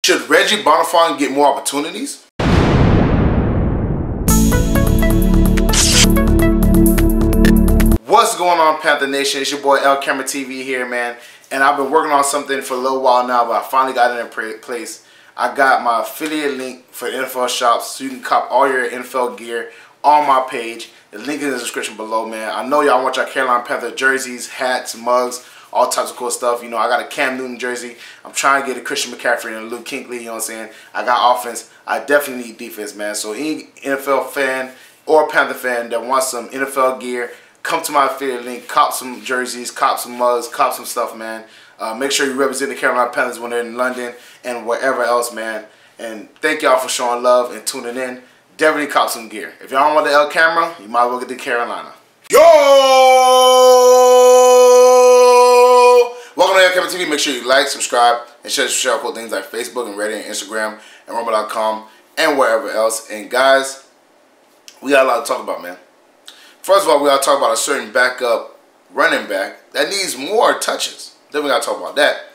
Should Reggie Bonnafon get more opportunities? What's going on, Panther Nation? It's your boy LCameraTV here, man. And I've been working on something for a little while now, but I finally got it in place. I got my affiliate link for NFL shops, so you can cop all your NFL gear on my page. The link is in the description below, man. I know y'all want your Carolina Panthers jerseys, hats, mugs, all types of cool stuff. You know, I got a Cam Newton jersey. I'm trying to get a Christian McCaffrey and a Luke Kinkley, you know what I'm saying? I got offense. I definitely need defense, man. So any NFL fan or Panther fan that wants some NFL gear, come to my affiliate link, cop some jerseys, cop some mugs, cop some stuff, man. Make sure you represent the Carolina Panthers when they're in London and wherever else, man. And thank y'all for showing love and tuning in. Definitely cop some gear. If y'all don't want the L camera, you might as well get the Carolina. Yo! Welcome to LCameraTV. Make sure you like, subscribe, and share cool things like Facebook and Reddit and Instagram and Rumble.com and wherever else. And guys, we got a lot to talk about, man. First of all, we got to talk about a certain backup running back that needs more touches. Then we got to talk about that.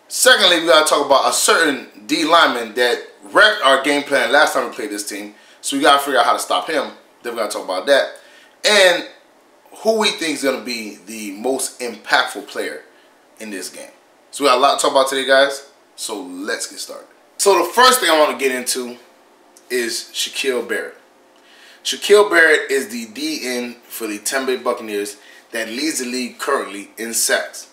Secondly, we got to talk about a certain D lineman that wrecked our game plan last time we played this team. So we got to figure out how to stop him. Then we got to talk about that. And who we think is going to be the most impactful player in this game. So we got a lot to talk about today, guys. So let's get started. So the first thing I want to get into is Shaquil Barrett. Shaquil Barrett is the DN for the Tampa Bay Buccaneers that leads the league currently in sacks.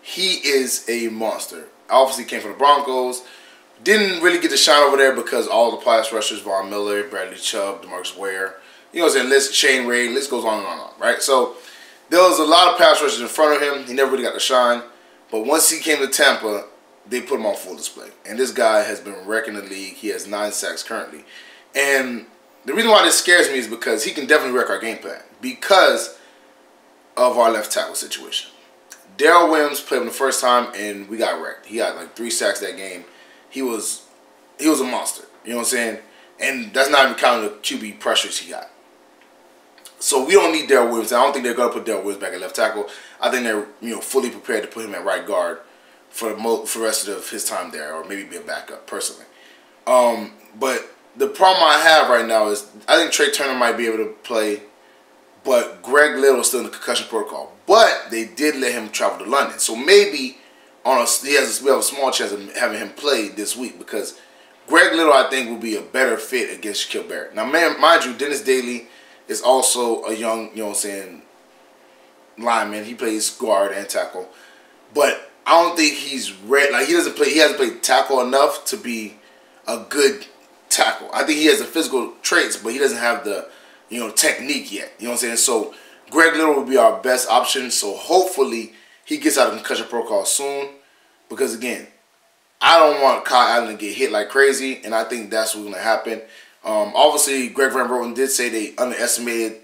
He is a monster. Obviously came from the Broncos. Didn't really get to shine over there because all the pass rushers, Von Miller, Bradley Chubb, DeMarcus Ware, you know what I'm saying, Shane Ray, list goes on and on, right? So there was a lot of pass rushers in front of him. He never really got to shine. But once he came to Tampa, they put him on full display. And this guy has been wrecking the league. He has 9 sacks currently. And the reason why this scares me is because he can definitely wreck our game plan because of our left tackle situation. Darryl Willams played him the first time and we got wrecked. He got like 3 sacks that game. He was a monster. You know what I'm saying? And that's not even counting the QB pressures he got. So we don't need Darryl Willams. I don't think they're going to put Darryl Willams back at left tackle. I think they're fully prepared to put him at right guard for the rest of his time there, or maybe be a backup personally. But the problem I have right now is I think Trey Turner might be able to play, but Greg Little is still in the concussion protocol. But they did let him travel to London, so maybe we have a small chance of having him play this week because Greg Little I think will be a better fit against Shaquil Barrett. Now, mind you, Dennis Daly is also a young, you know what I'm saying, lineman. He plays guard and tackle, but I don't think he's ready. Like he hasn't played tackle enough to be a good tackle. I think he has the physical traits, but he doesn't have the, technique yet. You know what I'm saying? So Greg Little will be our best option. So hopefully he gets out of concussion protocol soon, because again, I don't want Kyle Allen to get hit like crazy, and I think that's what's going to happen. Obviously, Greg Van Roten did say they underestimated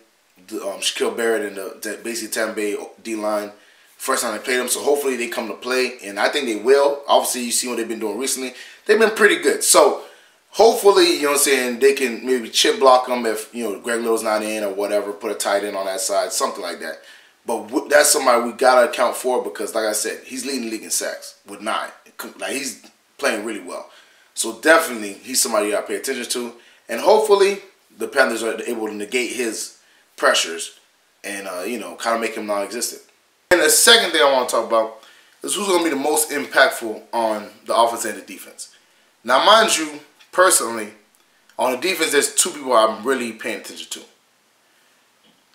Shaquil Barrett and the basically Tampa Bay D-line first time they played him. So hopefully they come to play, and I think they will. Obviously, you see what they've been doing recently. They've been pretty good. So hopefully, you know what I'm saying, they can maybe chip block them if, Greg Little's not in or whatever, put a tight end on that side, something like that. But that's somebody we got to account for because, like I said, he's leading the league in sacks with 9. Like, he's playing really well. So definitely, he's somebody you got to pay attention to. And hopefully, the Panthers are able to negate his pressures and, kind of make him non-existent. And the second thing I want to talk about is who's going to be the most impactful on the offense and the defense. Now, mind you, personally, on the defense, there's 2 people I'm really paying attention to.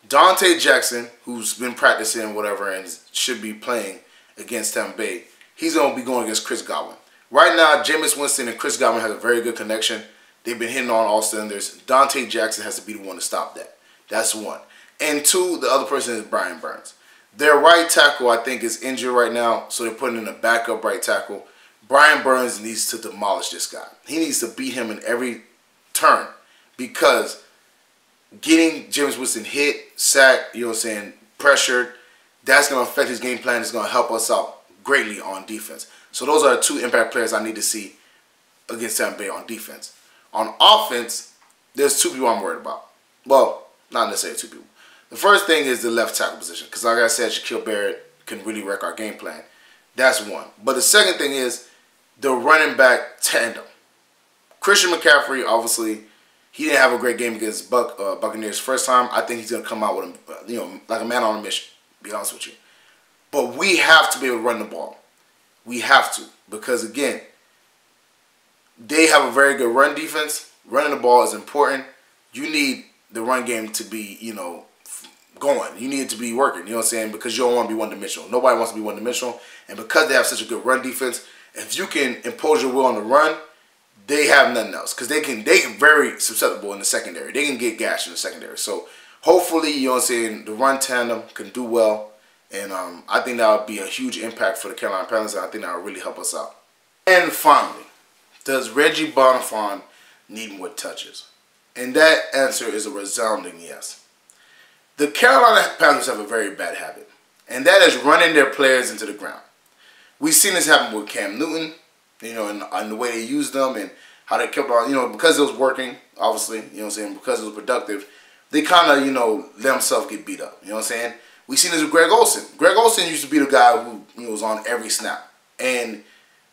Dante Jackson, who's been practicing whatever and should be playing against Tampa Bay, he's going to be going against Chris Godwin. Right now, Jameis Winston and Chris Godwin have a very good connection. They've been hitting on all cylinders. Dante Jackson has to be the one to stop that. That's 1. And 2, the other person is Brian Burns. Their right tackle, I think, is injured right now, so they're putting in a backup right tackle. Brian Burns needs to demolish this guy. He needs to beat him in every turn because getting Jameis Winston hit, sacked, pressured, that's going to affect his game plan. It's going to help us out greatly on defense. So those are the 2 impact players I need to see against Tampa Bay on defense. On offense, there's 2 people I'm worried about. Well, not necessarily 2 people. The first thing is the left tackle position because, like I said, Shaquil Barrett can really wreck our game plan. That's 1. But the second thing is the running back tandem. Christian McCaffrey, obviously, he didn't have a great game against Buccaneers first time. I think he's going to come out with, like a man on a mission, to be honest with you. But we have to be able to run the ball. We have to. Because, again, they have a very good run defense. Running the ball is important. You need the run game to be, going. You need it to be working, you know what I'm saying? Because you don't want to be one-dimensional. Nobody wants to be one-dimensional. And because they have such a good run defense, if you can impose your will on the run, they have nothing else. Because they can very susceptible in the secondary. They can get gashed in the secondary. So hopefully, you know what I'm saying, the run tandem can do well. And I think that would be a huge impact for the Carolina Panthers. And I think that will really help us out. And finally, does Reggie Bonnafon need more touches? And that answer is a resounding yes. The Carolina Panthers have a very bad habit, and that is running their players into the ground. We've seen this happen with Cam Newton, and the way they used them and how they kept on, because it was working, obviously, because it was productive, they kind of, let themselves get beat up, you know what I'm saying? We've seen this with Greg Olsen. Greg Olsen used to be the guy who was on every snap, and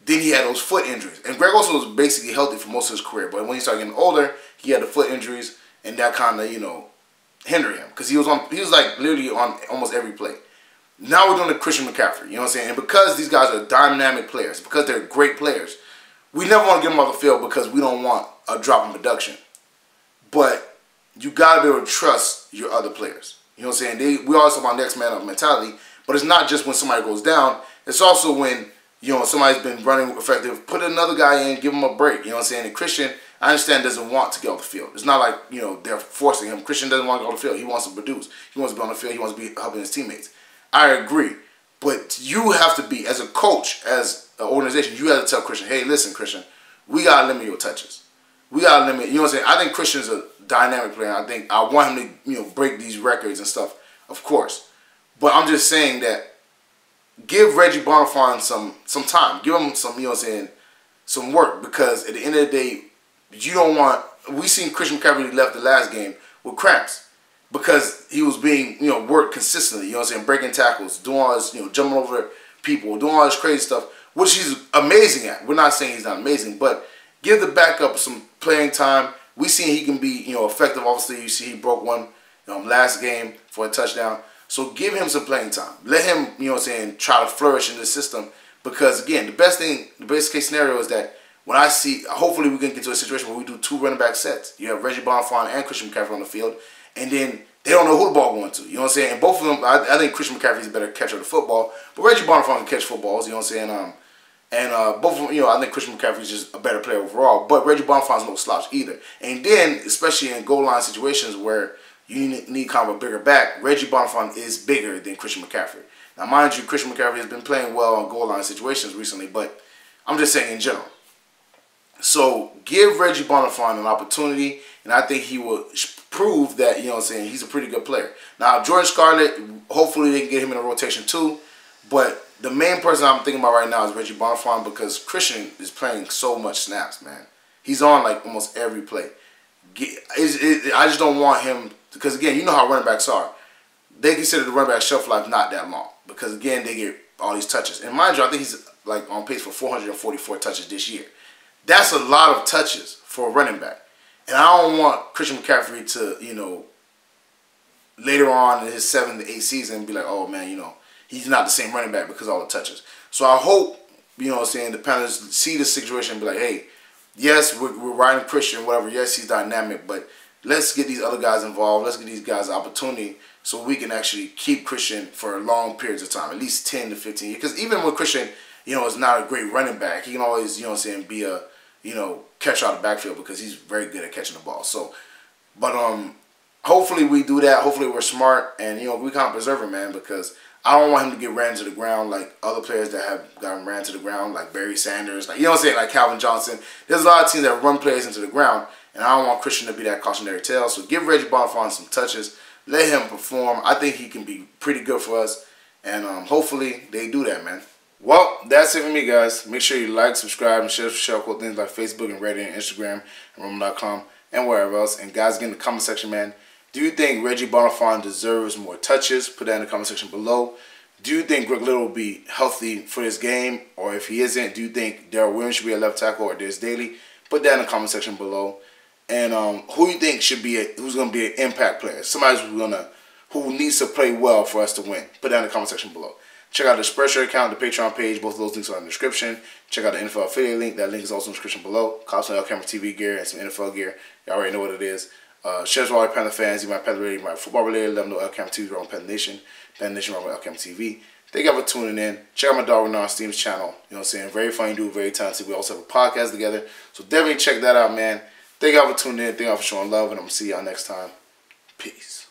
then he had those foot injuries. And Greg Olsen was basically healthy for most of his career, but when he started getting older, he had the foot injuries, and that kind of, hinder him because he was like literally on almost every play. Now we're doing the Christian McCaffrey, you know what I'm saying? And because these guys are dynamic players, because they're great players, we never want to get them off the field because we don't want a drop in production. But you got to be able to trust your other players. You know what I'm saying? We always talk about next man up mentality, but it's not just when somebody goes down. It's also when, somebody's been running effective, put another guy in, give him a break. You know what I'm saying? And Christian, I understand, doesn't want to get off the field. It's not like, they're forcing him. Christian doesn't want to get off the field. He wants to produce. He wants to be on the field. He wants to be helping his teammates. I agree. But you have to be, as a coach, as an organization, you have to tell Christian, hey, listen, Christian, we got to limit your touches. We got to limit, you know what I'm saying? I think Christian's a dynamic player. I want him to, break these records and stuff, of course. But I'm just saying that give Reggie Bonnafon some time. Give him some, some work. Because at the end of the day, you don't want... We seen Christian McCaffrey left the last game with cramps. Because he was being, worked consistently. You know what I'm saying? Breaking tackles. Doing all this, jumping over people. Doing all this crazy stuff. Which he's amazing at. We're not saying he's not amazing. But give the backup some playing time. We seen he can be, effective. Obviously, you see he broke one last game for a touchdown. So give him some playing time. Let him, try to flourish in the system. Because, again, the best case scenario is that when I see, hopefully we can get to a situation where we do 2 running back sets. You have Reggie Bonnafon and Christian McCaffrey on the field. And then they don't know who the ball going to. You know what I'm saying? And both of them, I think Christian McCaffrey is a better catcher of the football. But Reggie Bonnafon can catch footballs. You know what I'm saying? And both of them, I think Christian McCaffrey is just a better player overall. But Reggie Bonnafon is no slouch either. And then, especially in goal line situations where you need kind of a bigger back, Reggie Bonnafon is bigger than Christian McCaffrey. Now, mind you, Christian McCaffrey has been playing well on goal line situations recently, but I'm just saying in general. So, give Reggie Bonnafon an opportunity, and I think he will prove that, he's a pretty good player. Now, Jordan Scarlett, hopefully they can get him in a rotation too, but the main person I'm thinking about right now is Reggie Bonnafon because Christian is playing so much snaps, man. He's on, like, almost every play. I just don't want him... Because, again, you know how running backs are. They consider the running back shelf life not that long. Because, again, they get all these touches. And mind you, I think he's like on pace for 444 touches this year. That's a lot of touches for a running back. And I don't want Christian McCaffrey to, later on in his 7th to 8th season be like, oh, man, he's not the same running back because of all the touches. So I hope, the Panthers see the situation and be like, hey, yes, we're riding Christian, whatever. Yes, he's dynamic, but let's get these other guys involved. Let's get these guys an opportunity so we can actually keep Christian for long periods of time, at least 10 to 15 years. Because even when Christian, is not a great running back, he can always, be a, catch out of the backfield because he's very good at catching the ball. So, but hopefully we do that. Hopefully we're smart and, we kind of preserve him, man, because I don't want him to get ran to the ground like other players that have gotten ran to the ground, like Barry Sanders, like, like Calvin Johnson. There's a lot of teams that run players into the ground. And I don't want Christian to be that cautionary tale. So give Reggie Bonnafon some touches. Let him perform. I think he can be pretty good for us. And hopefully they do that, man. Well, that's it for me, guys. Make sure you like, subscribe, and share cool things like Facebook and Reddit and Instagram and Rumble.com and wherever else. And guys, get in the comment section, man. Do you think Reggie Bonnafon deserves more touches? Put that in the comment section below. Do you think Greg Little will be healthy for this game? Or if he isn't, do you think Darryl Willams should be a left tackle or Dez Daly? Put that in the comment section below. And who you think should be who's going to be an impact player? Somebody who needs to play well for us to win. Put that in the comment section below. Check out the Spreadshirt account, the Patreon page. Both of those links are in the description. Check out the NFL affiliate link. That link is also in the description below. Cop some LCameraTV gear and some NFL gear. Y'all already know what it is. Share to all your Panther fans. You might Panther related, you might football related. Let them know LCameraTV is on Panther Nation. Panther Nation on LCameraTV. Thank you for tuning in. Check out my dog Renan Steam's channel. You know what I'm saying? Very funny dude, very talented. We also have a podcast together. So definitely check that out, man. Thank y'all for tuning in. Thank y'all for showing love. And I'm going to see y'all next time. Peace.